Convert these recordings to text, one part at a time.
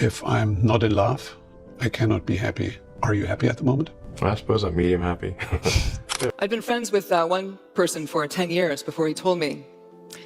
If I'm not in love, I cannot be happy. Are you happy at the moment? I suppose I'm medium happy. I'd been friends with one person for 10 years before he told me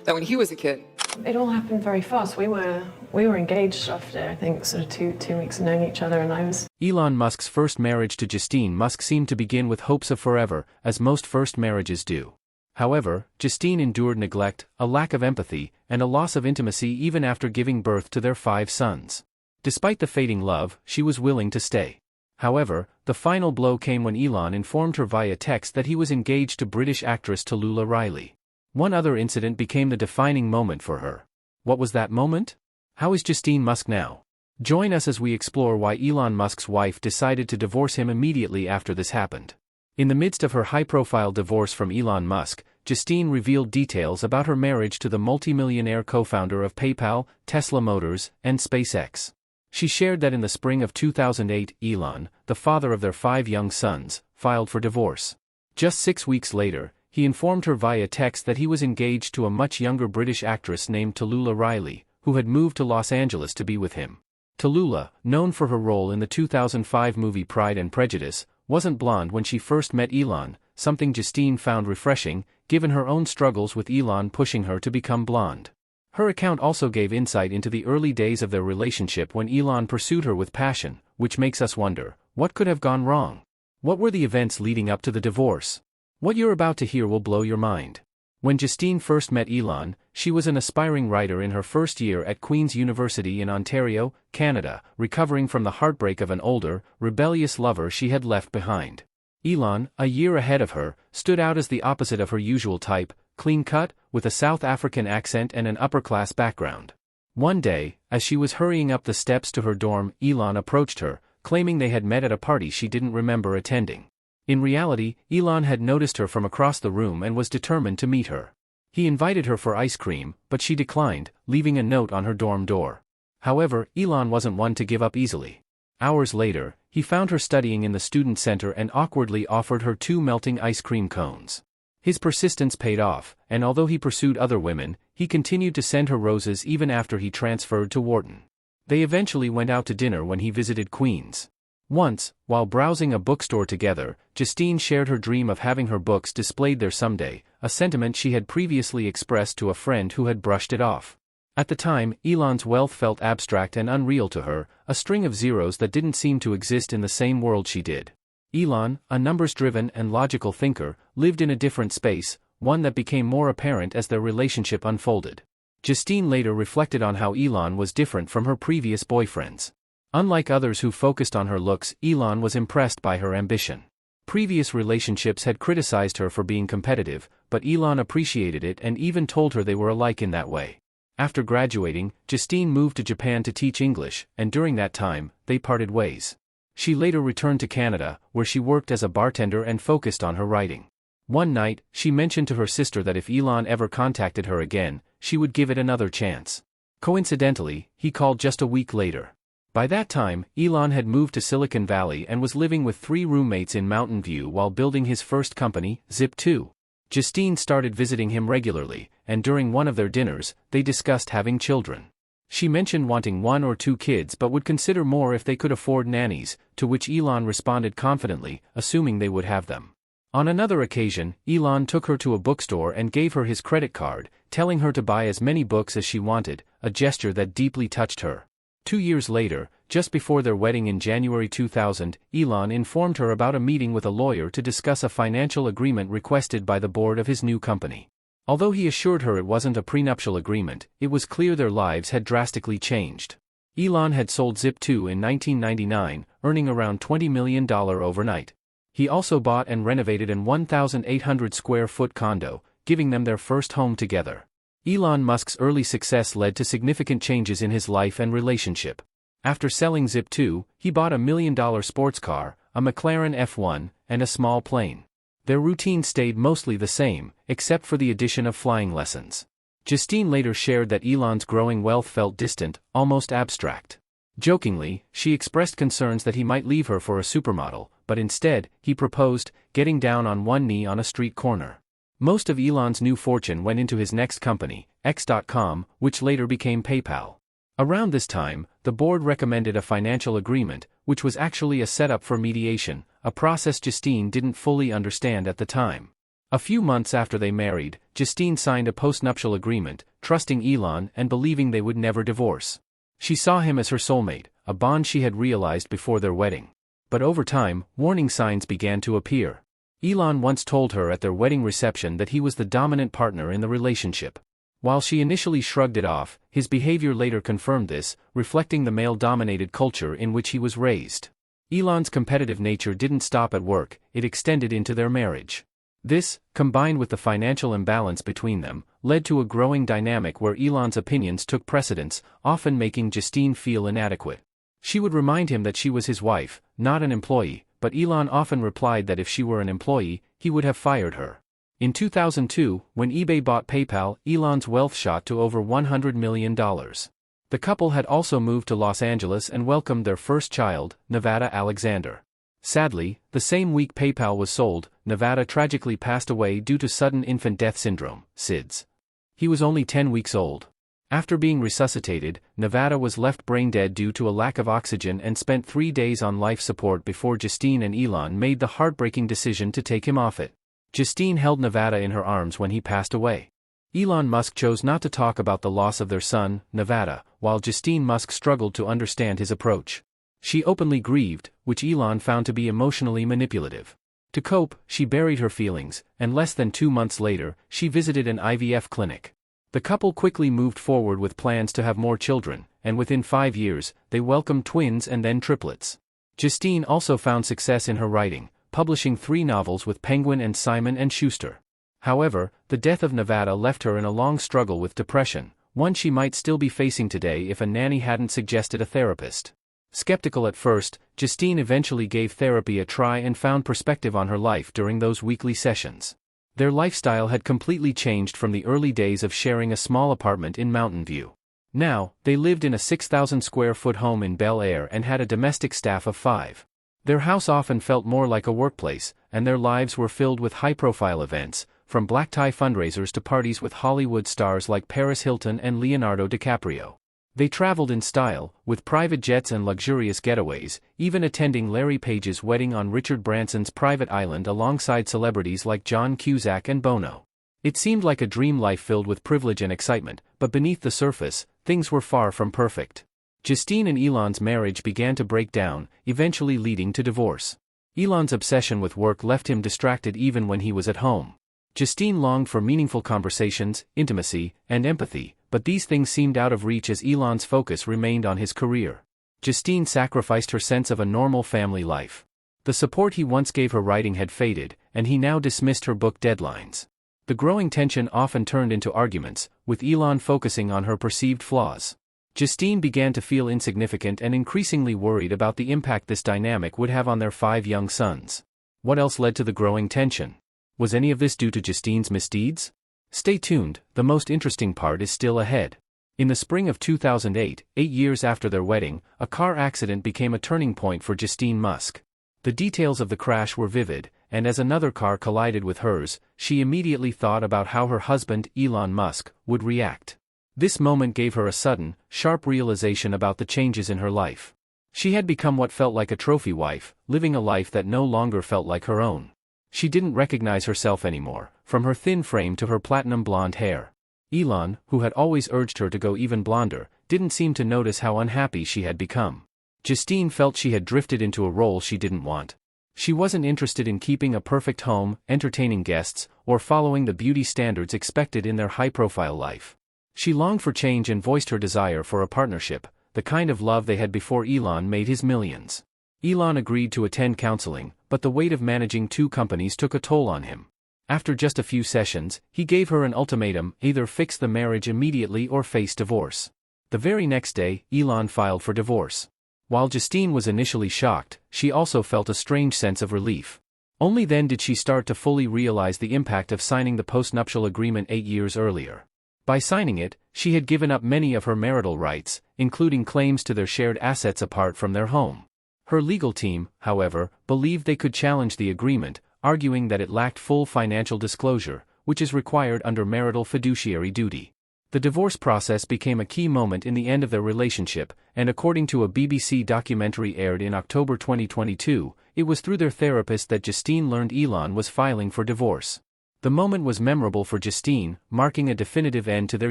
that when he was a kid. It all happened very fast. We were engaged after, I think, sort of two weeks of knowing each other, and I was... Elon Musk's first marriage to Justine Musk seemed to begin with hopes of forever, as most first marriages do. However, Justine endured neglect, a lack of empathy, and a loss of intimacy even after giving birth to their 5 sons. Despite the fading love, she was willing to stay. However, the final blow came when Elon informed her via text that he was engaged to British actress Tallulah Riley. One other incident became the defining moment for her. What was that moment? How is Justine Musk now? Join us as we explore why Elon Musk's wife decided to divorce him immediately after this happened. In the midst of her high-profile divorce from Elon Musk, Justine revealed details about her marriage to the multimillionaire co-founder of PayPal, Tesla Motors, and SpaceX. She shared that in the spring of 2008, Elon, the father of their 5 young sons, filed for divorce. Just 6 weeks later, he informed her via text that he was engaged to a much younger British actress named Tallulah Riley, who had moved to Los Angeles to be with him. Tallulah, known for her role in the 2005 movie Pride and Prejudice, wasn't blonde when she first met Elon, something Justine found refreshing, given her own struggles with Elon pushing her to become blonde. Her account also gave insight into the early days of their relationship when Elon pursued her with passion, which makes us wonder, what could have gone wrong? What were the events leading up to the divorce? What you're about to hear will blow your mind. When Justine first met Elon, she was an aspiring writer in her first year at Queen's University in Ontario, Canada, recovering from the heartbreak of an older, rebellious lover she had left behind. Elon, a year ahead of her, stood out as the opposite of her usual type, clean-cut, with a South African accent and an upper-class background. One day, as she was hurrying up the steps to her dorm, Elon approached her, claiming they had met at a party she didn't remember attending. In reality, Elon had noticed her from across the room and was determined to meet her. He invited her for ice cream, but she declined, leaving a note on her dorm door. However, Elon wasn't one to give up easily. Hours later, he found her studying in the student center and awkwardly offered her 2 melting ice cream cones. His persistence paid off, and although he pursued other women, he continued to send her roses even after he transferred to Wharton. They eventually went out to dinner when he visited Queens. Once, while browsing a bookstore together, Justine shared her dream of having her books displayed there someday, a sentiment she had previously expressed to a friend who had brushed it off. At the time, Elon's wealth felt abstract and unreal to her, a string of zeros that didn't seem to exist in the same world she did. Elon, a numbers-driven and logical thinker, lived in a different space, one that became more apparent as their relationship unfolded. Justine later reflected on how Elon was different from her previous boyfriends. Unlike others who focused on her looks, Elon was impressed by her ambition. Previous relationships had criticized her for being competitive, but Elon appreciated it and even told her they were alike in that way. After graduating, Justine moved to Japan to teach English, and during that time, they parted ways. She later returned to Canada, where she worked as a bartender and focused on her writing. One night, she mentioned to her sister that if Elon ever contacted her again, she would give it another chance. Coincidentally, he called just a week later. By that time, Elon had moved to Silicon Valley and was living with 3 roommates in Mountain View while building his first company, Zip2. Justine started visiting him regularly, and during one of their dinners, they discussed having children. She mentioned wanting 1 or 2 kids but would consider more if they could afford nannies, to which Elon responded confidently, assuming they would have them. On another occasion, Elon took her to a bookstore and gave her his credit card, telling her to buy as many books as she wanted, a gesture that deeply touched her. 2 years later, just before their wedding in January 2000, Elon informed her about a meeting with a lawyer to discuss a financial agreement requested by the board of his new company. Although he assured her it wasn't a prenuptial agreement, it was clear their lives had drastically changed. Elon had sold Zip2 in 1999, earning around $20 million overnight. He also bought and renovated an 1,800-square-foot condo, giving them their first home together. Elon Musk's early success led to significant changes in his life and relationship. After selling Zip2, he bought a $1 million sports car, a McLaren F1, and a small plane. Their routine stayed mostly the same, except for the addition of flying lessons. Justine later shared that Elon's growing wealth felt distant, almost abstract. Jokingly, she expressed concerns that he might leave her for a supermodel, but instead, he proposed, getting down on one knee on a street corner. Most of Elon's new fortune went into his next company, X.com, which later became PayPal. Around this time, the board recommended a financial agreement, which was actually a setup for mediation, a process Justine didn't fully understand at the time. A few months after they married, Justine signed a postnuptial agreement, trusting Elon and believing they would never divorce. She saw him as her soulmate, a bond she had realized before their wedding. But over time, warning signs began to appear. Elon once told her at their wedding reception that he was the dominant partner in the relationship. While she initially shrugged it off, his behavior later confirmed this, reflecting the male-dominated culture in which he was raised. Elon's competitive nature didn't stop at work, it extended into their marriage. This, combined with the financial imbalance between them, led to a growing dynamic where Elon's opinions took precedence, often making Justine feel inadequate. She would remind him that she was his wife, not an employee, but Elon often replied that if she were an employee, he would have fired her. In 2002, when eBay bought PayPal, Elon's wealth shot to over $100 million. The couple had also moved to Los Angeles and welcomed their first child, Nevada Alexander. Sadly, the same week PayPal was sold, Nevada tragically passed away due to sudden infant death syndrome, SIDS. He was only 10 weeks old. After being resuscitated, Nevada was left brain dead due to a lack of oxygen and spent 3 days on life support before Justine and Elon made the heartbreaking decision to take him off it. Justine held Nevada in her arms when he passed away. Elon Musk chose not to talk about the loss of their son, Nevada, while Justine Musk struggled to understand his approach. She openly grieved, which Elon found to be emotionally manipulative. To cope, she buried her feelings, and less than 2 months later, she visited an IVF clinic. The couple quickly moved forward with plans to have more children, and within 5 years, they welcomed twins and then triplets. Justine also found success in her writing, publishing 3 novels with Penguin and Simon & Schuster. However, the death of Nevada left her in a long struggle with depression, one she might still be facing today if a nanny hadn't suggested a therapist. Skeptical at first, Justine eventually gave therapy a try and found perspective on her life during those weekly sessions. Their lifestyle had completely changed from the early days of sharing a small apartment in Mountain View. Now, they lived in a 6,000 square foot home in Bel Air and had a domestic staff of 5. Their house often felt more like a workplace, and their lives were filled with high-profile events, from black tie fundraisers to parties with Hollywood stars like Paris Hilton and Leonardo DiCaprio. They traveled in style, with private jets and luxurious getaways, even attending Larry Page's wedding on Richard Branson's private island alongside celebrities like John Cusack and Bono. It seemed like a dream life filled with privilege and excitement, but beneath the surface, things were far from perfect. Justine and Elon's marriage began to break down, eventually leading to divorce. Elon's obsession with work left him distracted even when he was at home. Justine longed for meaningful conversations, intimacy, and empathy, but these things seemed out of reach as Elon's focus remained on his career. Justine sacrificed her sense of a normal family life. The support he once gave her writing had faded, and he now dismissed her book deadlines. The growing tension often turned into arguments, with Elon focusing on her perceived flaws. Justine began to feel insignificant and increasingly worried about the impact this dynamic would have on their 5 young sons. What else led to the growing tension? Was any of this due to Justine's misdeeds? Stay tuned, the most interesting part is still ahead. In the spring of 2008, 8 years after their wedding, a car accident became a turning point for Justine Musk. The details of the crash were vivid, and as another car collided with hers, she immediately thought about how her husband, Elon Musk, would react. This moment gave her a sudden, sharp realization about the changes in her life. She had become what felt like a trophy wife, living a life that no longer felt like her own. She didn't recognize herself anymore, from her thin frame to her platinum blonde hair. Elon, who had always urged her to go even blonder, didn't seem to notice how unhappy she had become. Justine felt she had drifted into a role she didn't want. She wasn't interested in keeping a perfect home, entertaining guests, or following the beauty standards expected in their high-profile life. She longed for change and voiced her desire for a partnership, the kind of love they had before Elon made his millions. Elon agreed to attend counseling, but the weight of managing 2 companies took a toll on him. After just a few sessions, he gave her an ultimatum: either fix the marriage immediately or face divorce. The very next day, Elon filed for divorce. While Justine was initially shocked, she also felt a strange sense of relief. Only then did she start to fully realize the impact of signing the postnuptial agreement 8 years earlier. By signing it, she had given up many of her marital rights, including claims to their shared assets apart from their home. Her legal team, however, believed they could challenge the agreement, arguing that it lacked full financial disclosure, which is required under marital fiduciary duty. The divorce process became a key moment in the end of their relationship, and according to a BBC documentary aired in October 2022, it was through their therapist that Justine learned Elon was filing for divorce. The moment was memorable for Justine, marking a definitive end to their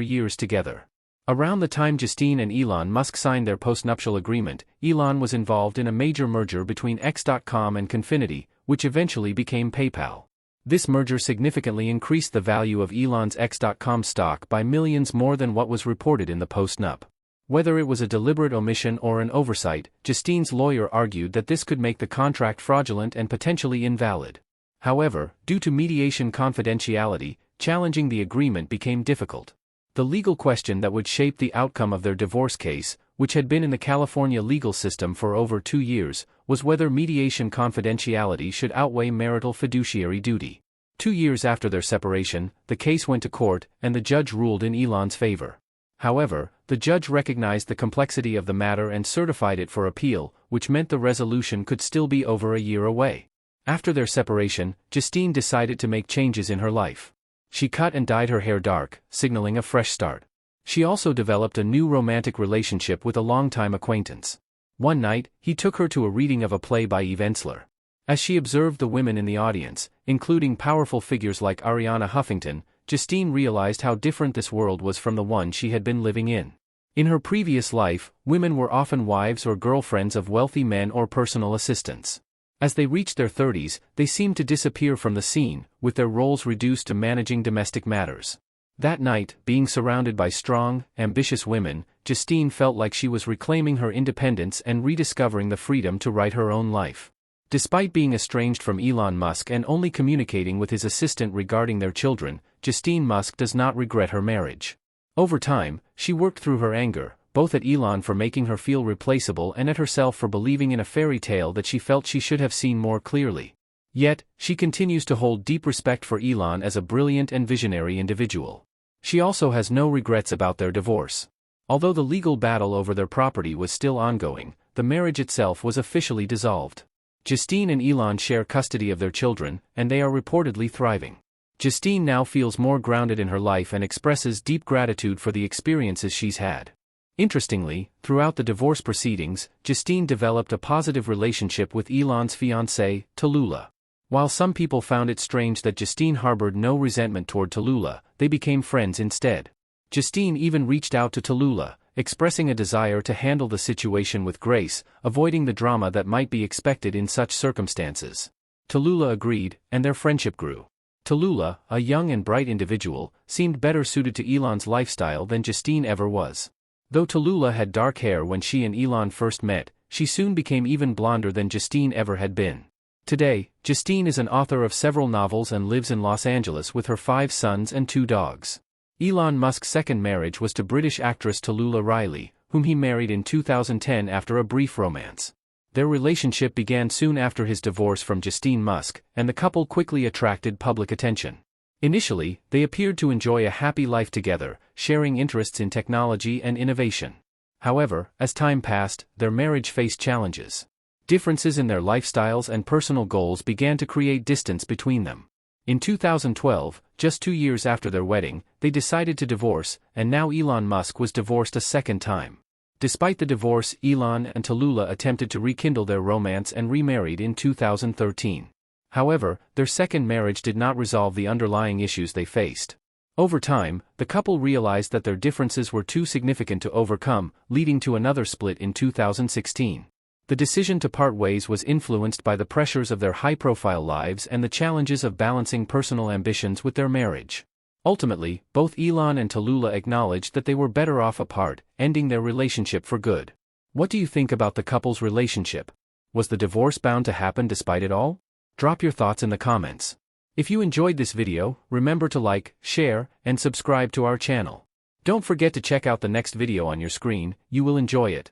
years together. Around the time Justine and Elon Musk signed their postnuptial agreement, Elon was involved in a major merger between X.com and Confinity, which eventually became PayPal. This merger significantly increased the value of Elon's X.com stock by millions more than what was reported in the postnup. Whether it was a deliberate omission or an oversight, Justine's lawyer argued that this could make the contract fraudulent and potentially invalid. However, due to mediation confidentiality, challenging the agreement became difficult. The legal question that would shape the outcome of their divorce case, which had been in the California legal system for over 2 years, was whether mediation confidentiality should outweigh marital fiduciary duty. 2 years after their separation, the case went to court, and the judge ruled in Elon's favor. However, the judge recognized the complexity of the matter and certified it for appeal, which meant the resolution could still be over a year away. After their separation, Justine decided to make changes in her life. She cut and dyed her hair dark, signaling a fresh start. She also developed a new romantic relationship with a longtime acquaintance. One night, he took her to a reading of a play by Eve Ensler. As she observed the women in the audience, including powerful figures like Ariana Huffington, Justine realized how different this world was from the one she had been living in. In her previous life, women were often wives or girlfriends of wealthy men or personal assistants. As they reached their 30s, they seemed to disappear from the scene, with their roles reduced to managing domestic matters. That night, being surrounded by strong, ambitious women, Justine felt like she was reclaiming her independence and rediscovering the freedom to write her own life. Despite being estranged from Elon Musk and only communicating with his assistant regarding their children, Justine Musk does not regret her marriage. Over time, she worked through her anger, both at Elon for making her feel replaceable and at herself for believing in a fairy tale that she felt she should have seen more clearly. Yet, she continues to hold deep respect for Elon as a brilliant and visionary individual. She also has no regrets about their divorce. Although the legal battle over their property was still ongoing, the marriage itself was officially dissolved. Justine and Elon share custody of their children, and they are reportedly thriving. Justine now feels more grounded in her life and expresses deep gratitude for the experiences she's had. Interestingly, throughout the divorce proceedings, Justine developed a positive relationship with Elon's fiancée, Tallulah. While some people found it strange that Justine harbored no resentment toward Tallulah, they became friends instead. Justine even reached out to Tallulah, expressing a desire to handle the situation with grace, avoiding the drama that might be expected in such circumstances. Tallulah agreed, and their friendship grew. Tallulah, a young and bright individual, seemed better suited to Elon's lifestyle than Justine ever was. Though Tallulah had dark hair when she and Elon first met, she soon became even blonder than Justine ever had been. Today, Justine is an author of several novels and lives in Los Angeles with her 5 sons and 2 dogs. Elon Musk's second marriage was to British actress Tallulah Riley, whom he married in 2010 after a brief romance. Their relationship began soon after his divorce from Justine Musk, and the couple quickly attracted public attention. Initially, they appeared to enjoy a happy life together, sharing interests in technology and innovation. However, as time passed, their marriage faced challenges. Differences in their lifestyles and personal goals began to create distance between them. In 2012, just 2 years after their wedding, they decided to divorce, and now Elon Musk was divorced a second time. Despite the divorce, Elon and Tallulah attempted to rekindle their romance and remarried in 2013. However, their second marriage did not resolve the underlying issues they faced. Over time, the couple realized that their differences were too significant to overcome, leading to another split in 2016. The decision to part ways was influenced by the pressures of their high-profile lives and the challenges of balancing personal ambitions with their marriage. Ultimately, both Elon and Tallulah acknowledged that they were better off apart, ending their relationship for good. What do you think about the couple's relationship? Was the divorce bound to happen despite it all? Drop your thoughts in the comments. If you enjoyed this video, remember to like, share, and subscribe to our channel. Don't forget to check out the next video on your screen, you will enjoy it.